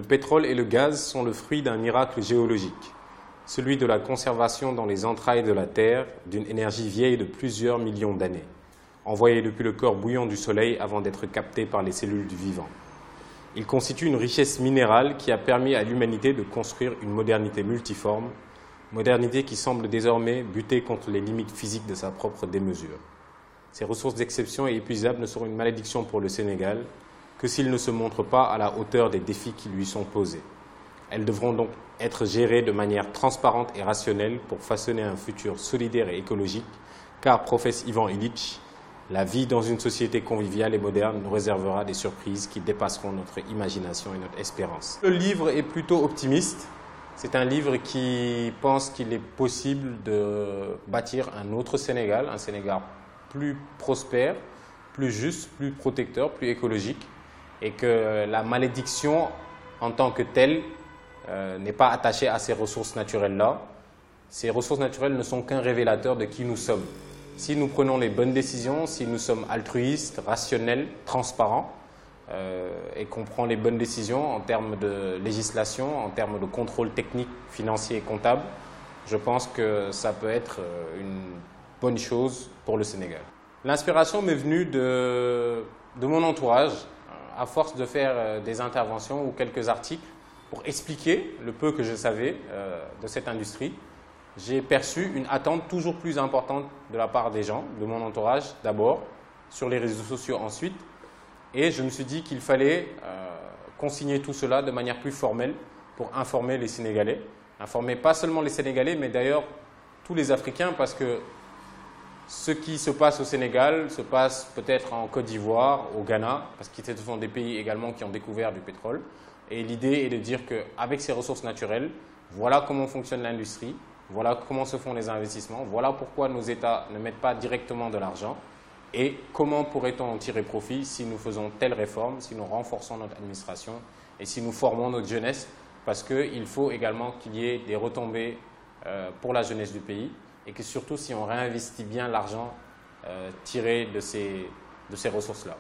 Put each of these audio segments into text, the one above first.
pétrole et le gaz sont le fruit d'un miracle géologique, celui de la conservation dans les entrailles de la Terre d'une énergie vieille de plusieurs millions d'années, envoyée depuis le corps bouillant du Soleil avant d'être captée par les cellules du vivant. Il constitue une richesse minérale qui a permis à l'humanité de construire une modernité multiforme, modernité qui semble désormais buter contre les limites physiques de sa propre démesure. Ces ressources d'exception et épuisables ne seront une malédiction pour le Sénégal que s'il ne se montre pas à la hauteur des défis qui lui sont posés. Elles devront donc être gérées de manière transparente et rationnelle pour façonner un futur solidaire et écologique, car, professe Ivan Illich, la vie dans une société conviviale et moderne nous réservera des surprises qui dépasseront notre imagination et notre espérance. Le livre est plutôt optimiste. C'est un livre qui pense qu'il est possible de bâtir un autre Sénégal, un Sénégal plus prospère, plus juste, plus protecteur, plus écologique, et que la malédiction en tant que telle n'est pas attachée à ces ressources naturelles-là. Ces ressources naturelles ne sont qu'un révélateur de qui nous sommes. Si nous prenons les bonnes décisions, si nous sommes altruistes, rationnels, transparents, et qu'on prend les bonnes décisions en termes de législation, en termes de contrôle technique, financier et comptable, je pense que ça peut être une bonne chose pour le Sénégal. L'inspiration m'est venue de mon entourage, à force de faire des interventions ou quelques articles pour expliquer le peu que je savais de cette industrie. J'ai perçu une attente toujours plus importante de la part des gens, de mon entourage d'abord, sur les réseaux sociaux ensuite, et je me suis dit qu'il fallait consigner tout cela de manière plus formelle pour informer les Sénégalais, informer pas seulement les Sénégalais, mais d'ailleurs tous les Africains, parce que ce qui se passe au Sénégal se passe peut-être en Côte d'Ivoire, au Ghana, parce que ce sont des pays également qui ont découvert du pétrole. Et l'idée est de dire qu'avec ces ressources naturelles, voilà comment fonctionne l'industrie, voilà comment se font les investissements, voilà pourquoi nos États ne mettent pas directement de l'argent et comment pourrait-on en tirer profit si nous faisons telle réforme, si nous renforçons notre administration et si nous formons notre jeunesse, parce qu'il faut également qu'il y ait des retombées pour la jeunesse du pays. Et que surtout, si on réinvestit bien l'argent tiré de ces ressources-là.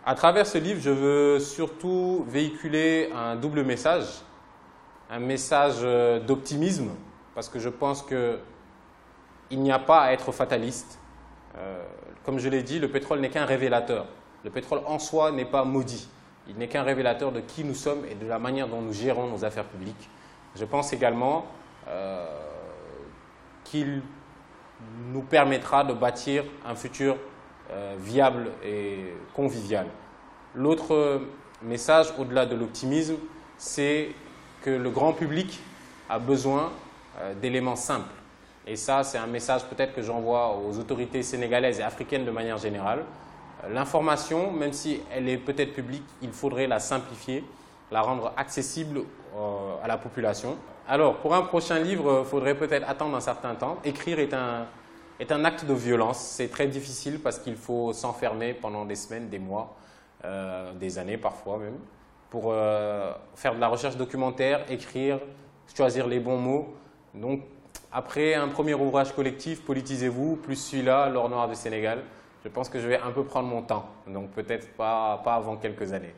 À travers ce livre, je veux surtout véhiculer un double message. Un message d'optimisme, parce que je pense qu'il n'y a pas à être fataliste. Comme je l'ai dit, le pétrole n'est qu'un révélateur. Le pétrole en soi n'est pas maudit. Il n'est qu'un révélateur de qui nous sommes et de la manière dont nous gérons nos affaires publiques. Je pense également qu'il nous permettra de bâtir un futur viable et convivial. L'autre message, au-delà de l'optimisme, c'est que le grand public a besoin d'éléments simples. Et ça, c'est un message peut-être que j'envoie aux autorités sénégalaises et africaines de manière générale. L'information, même si elle est peut-être publique, il faudrait la simplifier, la rendre accessible à la population. Alors, pour un prochain livre, il faudrait peut-être attendre un certain temps. Écrire est un acte de violence. C'est très difficile parce qu'il faut s'enfermer pendant des semaines, des mois, des années parfois même, pour faire de la recherche documentaire, écrire, choisir les bons mots. Donc, après un premier ouvrage collectif, Politisez-vous, plus celui-là, L'or noir du Sénégal, je pense que je vais un peu prendre mon temps. Donc, peut-être pas avant quelques années.